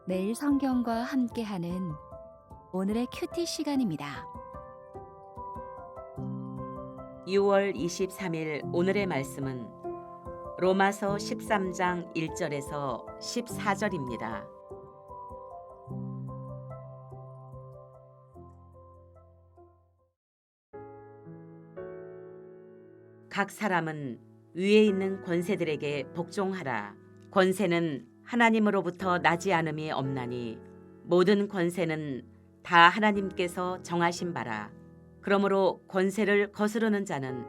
매일 성경과 함께하는 오늘의 큐티 시간입니다. 6월 23일 오늘의 말씀은 로마서 13장 1절에서 14절입니다. 각 사람은 위에 있는 권세들에게 복종하라. 권세는 하나님으로부터 나지 않음이 없나니 모든 권세는 다 하나님께서 정하신 바라. 그러므로 권세를 거스르는 자는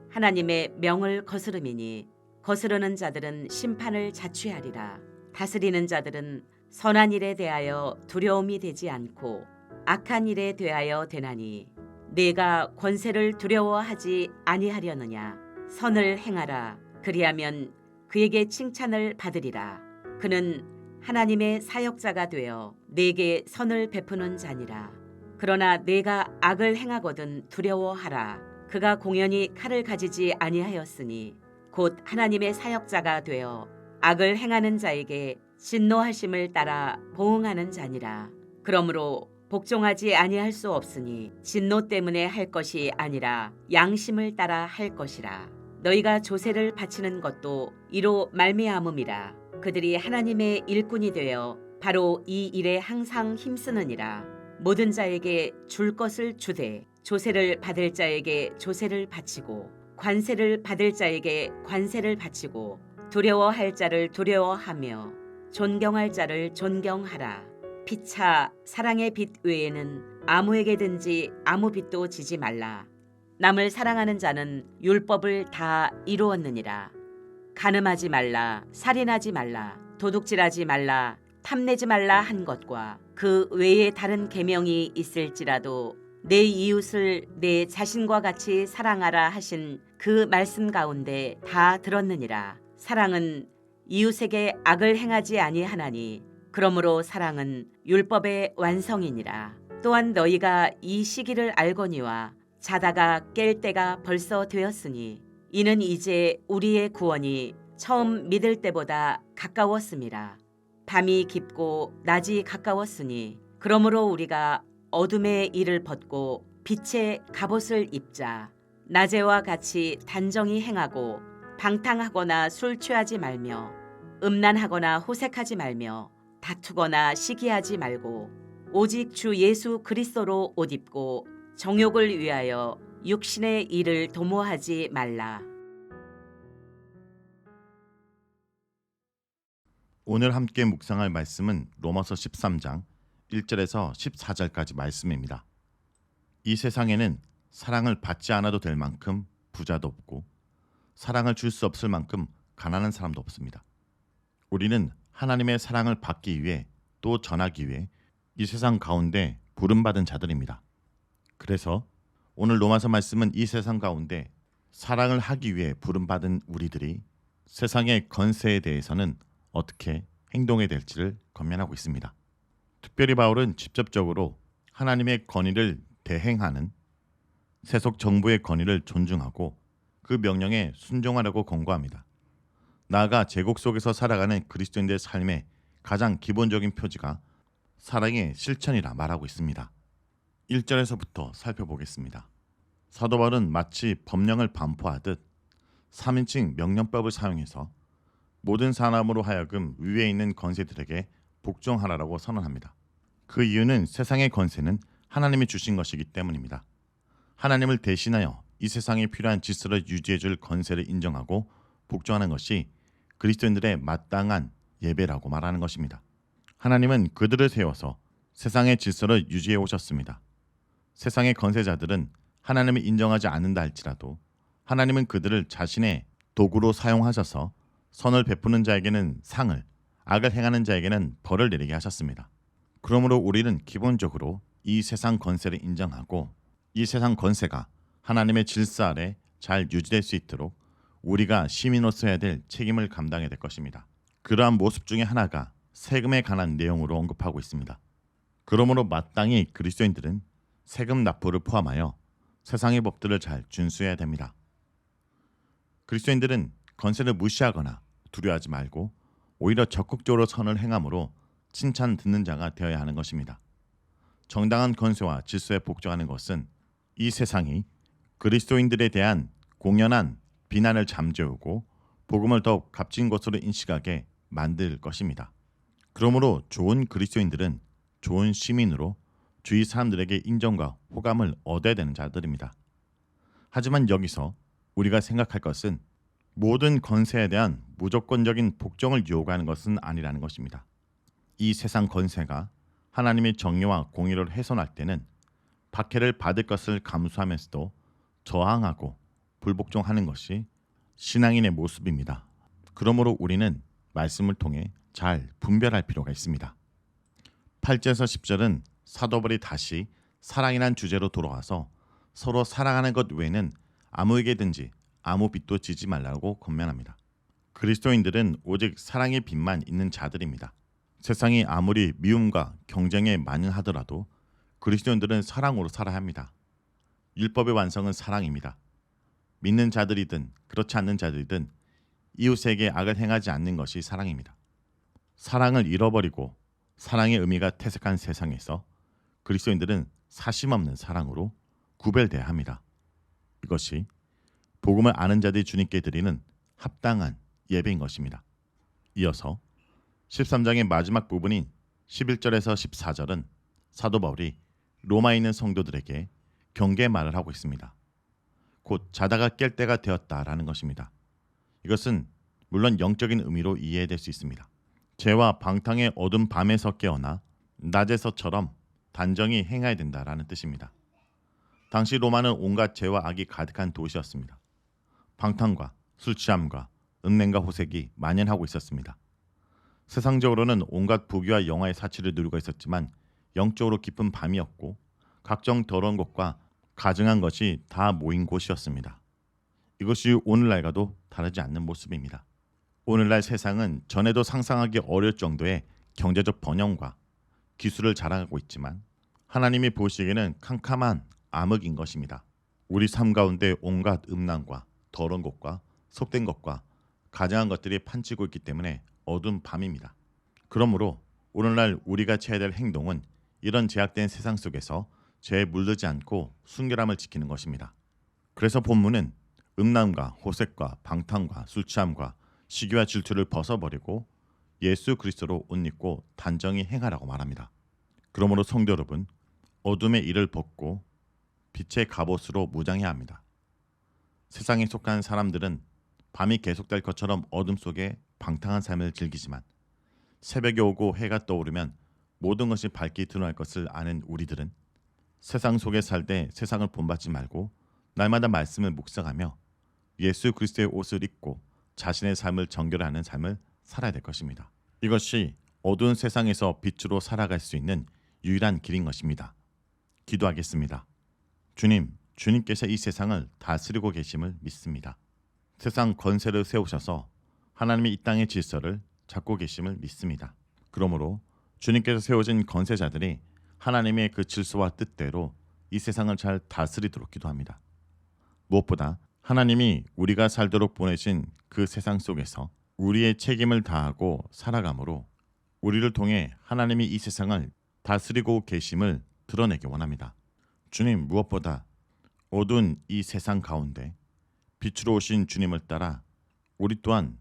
하나님의 명을 거스름이니 거스르는 자들은 심판을 자취하리라. 다스리는 자들은 선한 일에 대하여 두려움이 되지 않고 악한 일에 대하여 되나니 네가 권세를 두려워하지 아니하려느냐. 선을 행하라. 그리하면 그에게 칭찬을 받으리라. 그는 하나님의 사역자가 되어 네게 선을 베푸는 자니라. 그러나 네가 악을 행하거든 두려워하라. 그가 공연히 칼을 가지지 아니하였으니 곧 하나님의 사역자가 되어 악을 행하는 자에게 진노하심을 따라 보응하는 자니라. 그러므로 복종하지 아니할 수 없으니 진노 때문에 할 것이 아니라 양심을 따라 할 것이라. 너희가 조세를 바치는 것도 이로 말미암음이라. 그들이 하나님의 일꾼이 되어 바로 이 일에 항상 힘쓰느니라. 모든 자에게 줄 것을 주되 조세를 받을 자에게 조세를 바치고 관세를 받을 자에게 관세를 바치고 두려워할 자를 두려워하며 존경할 자를 존경하라. 피차 사랑의 빛 외에는 아무에게든지 아무 빛도 지지 말라. 남을 사랑하는 자는 율법을 다 이루었느니라. 간음하지 말라, 살인하지 말라, 도둑질하지 말라, 탐내지 말라 한 것과 그 외에 다른 계명이 있을지라도 내 이웃을 내 자신과 같이 사랑하라 하신 그 말씀 가운데 다 들었느니라. 사랑은 이웃에게 악을 행하지 아니하나니 그러므로 사랑은 율법의 완성이니라. 또한 너희가 이 시기를 알거니와 자다가 깰 때가 벌써 되었으니 이는 이제 우리의 구원이 처음 믿을 때보다 가까웠음이라. 밤이 깊고 낮이 가까웠으니 그러므로 우리가 어둠의 일을 벗고 빛의 갑옷을 입자. 낮에와 같이 단정히 행하고 방탕하거나 술 취하지 말며 음란하거나 호색하지 말며 다투거나 시기하지 말고 오직 주 예수 그리스도로 옷 입고 정욕을 위하여 육신의 일을 도모하지 말라. 오늘 함께 묵상할 말씀은 로마서 13장 1절에서 14절까지 말씀입니다. 이 세상에는 사랑을 받지 않아도 될 만큼 부자도 없고 사랑을 줄 수 없을 만큼 가난한 사람도 없습니다. 우리는 하나님의 사랑을 받기 위해 또 전하기 위해 이 세상 가운데 부름받은 자들입니다. 그래서 오늘 로마서 말씀은 이 세상 가운데 사랑을 하기 위해 부름받은 우리들이 세상의 건세에 대해서는 어떻게 행동해야 될지를 권면하고 있습니다. 특별히 바울은 직접적으로 하나님의 권위를 대행하는 세속 정부의 권위를 존중하고 그 명령에 순종하라고 권고합니다. 나아가 제국 속에서 살아가는 그리스도인들의 삶의 가장 기본적인 표지가 사랑의 실천이라 말하고 있습니다. 1절에서부터 살펴보겠습니다. 사도 바울은 마치 법령을 반포하듯 3인칭 명령법을 사용해서 모든 사람으로 하여금 위에 있는 권세들에게 복종하라고 선언합니다. 그 이유는 세상의 권세는 하나님이 주신 것이기 때문입니다. 하나님을 대신하여 이 세상에 필요한 질서를 유지해줄 권세를 인정하고 복종하는 것이 그리스도인들의 마땅한 예배라고 말하는 것입니다. 하나님은 그들을 세워서 세상의 질서를 유지해 오셨습니다. 세상의 권세자들은 하나님을 인정하지 않는다 할지라도 하나님은 그들을 자신의 도구로 사용하셔서 선을 베푸는 자에게는 상을, 악을 행하는 자에게는 벌을 내리게 하셨습니다. 그러므로 우리는 기본적으로 이 세상 권세를 인정하고 이 세상 권세가 하나님의 질서 아래 잘 유지될 수 있도록 우리가 시민으로서 해야 될 책임을 감당해야 될 것입니다. 그러한 모습 중에 하나가 세금에 관한 내용으로 언급하고 있습니다. 그러므로 마땅히 그리스도인들은 세금 납부를 포함하여 세상의 법들을 잘 준수해야 됩니다. 그리스도인들은 권세를 무시하거나 두려워하지 말고 오히려 적극적으로 선을 행함으로 칭찬 듣는 자가 되어야 하는 것입니다. 정당한 권세와 질서에 복종하는 것은 이 세상이 그리스도인들에 대한 공연한 비난을 잠재우고 복음을 더욱 값진 것으로 인식하게 만들 것입니다. 그러므로 좋은 그리스도인들은 좋은 시민으로 주위 사람들에게 인정과 호감을 얻어야 되는 자들입니다. 하지만 여기서 우리가 생각할 것은 모든 권세에 대한 무조건적인 복종을 요구하는 것은 아니라는 것입니다. 이 세상 권세가 하나님의 정의와 공의를 훼손할 때는 박해를 받을 것을 감수하면서도 저항하고 불복종하는 것이 신앙인의 모습입니다. 그러므로 우리는 말씀을 통해 잘 분별할 필요가 있습니다. 8절에서 10절은 사도 바울이 다시 사랑이란 주제로 돌아와서 서로 사랑하는 것 외에는 아무에게든지 아무 빚도 지지 말라고 권면합니다. 그리스도인들은 오직 사랑의 빚만 있는 자들입니다. 세상이 아무리 미움과 경쟁에 만연하더라도 그리스도인들은 사랑으로 살아야 합니다. 율법의 완성은 사랑입니다. 믿는 자들이든 그렇지 않는 자들이든 이웃에게 악을 행하지 않는 것이 사랑입니다. 사랑을 잃어버리고 사랑의 의미가 퇴색한 세상에서 그리스도인들은 사심 없는 사랑으로 구별돼야 합니다. 이것이 복음을 아는 자들이 주님께 드리는 합당한 예배인 것입니다. 이어서 13장의 마지막 부분인 11절에서 14절은 사도 바울이 로마에 있는 성도들에게 경계의 말을 하고 있습니다. 곧 자다가 깰 때가 되었다라는 것입니다. 이것은 물론 영적인 의미로 이해될 수 있습니다. 죄와 방탕의 어두운 밤에서 깨어나 낮에서처럼 단정히 행해야 된다라는 뜻입니다. 당시 로마는 온갖 죄와 악이 가득한 도시였습니다. 방탕과 술 취함과 음란과 호색이 만연하고 있었습니다. 세상적으로는 온갖 부귀와 영화의 사치를 누리고 있었지만 영적으로 깊은 밤이었고 각종 더러운 것과 가증한 것이 다 모인 곳이었습니다. 이것이 오늘날과도 다르지 않는 모습입니다. 오늘날 세상은 전에도 상상하기 어려울 정도의 경제적 번영과 기술을 자랑하고 있지만 하나님이 보시기에는 캄캄한 암흑인 것입니다. 우리 삶 가운데 온갖 음란과 더러운 것과 속된 것과 가증한 것들이 판치고 있기 때문에 어두운 밤입니다. 그러므로 오늘날 우리가 취해야 될 행동은 이런 제약된 세상 속에서 죄에 물들지 않고 순결함을 지키는 것입니다. 그래서 본문은 음란과 호색과 방탕과 술취함과 시기와 질투를 벗어버리고 예수 그리스도로 옷 입고 단정히 행하라고 말합니다. 그러므로 성도 여러분, 어둠의 일을 벗고 빛의 갑옷으로 무장해야 합니다. 세상에 속한 사람들은 밤이 계속될 것처럼 어둠 속에 방탕한 삶을 즐기지만 새벽이 오고 해가 떠오르면 모든 것이 밝게 드러날 것을 아는 우리들은 세상 속에 살 때 세상을 본받지 말고 날마다 말씀을 묵상하며 예수 그리스도의 옷을 입고 자신의 삶을 정결하는 삶을 살아야 될 것입니다. 이것이 어두운 세상에서 빛으로 살아갈 수 있는 유일한 길인 것입니다. 기도하겠습니다. 주님, 주님께서 이 세상을 다스리고 계심을 믿습니다. 세상 권세를 세우셔서 하나님의 이 땅의 질서를 잡고 계심을 믿습니다. 그러므로 주님께서 세워진 권세자들이 하나님의 그 질서와 뜻대로 이 세상을 잘 다스리도록 기도합니다. 무엇보다 하나님이 우리가 살도록 보내신 그 세상 속에서 우리의 책임을 다하고 살아감으로 우리를 통해 하나님이 이 세상을 다스리고 계심을 드러내기 원합니다. 주님, 무엇보다 어두운 이 세상 가운데 빛으로 오신 주님을 따라 우리 또한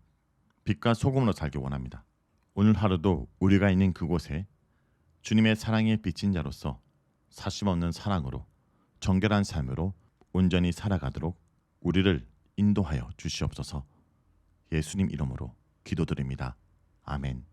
빛과 소금으로 살기 원합니다. 오늘 하루도 우리가 있는 그곳에 주님의 사랑에 비친 자로서 사심 없는 사랑으로 정결한 삶으로 온전히 살아가도록 우리를 인도하여 주시옵소서. 예수님 이름으로 기도드립니다. 아멘.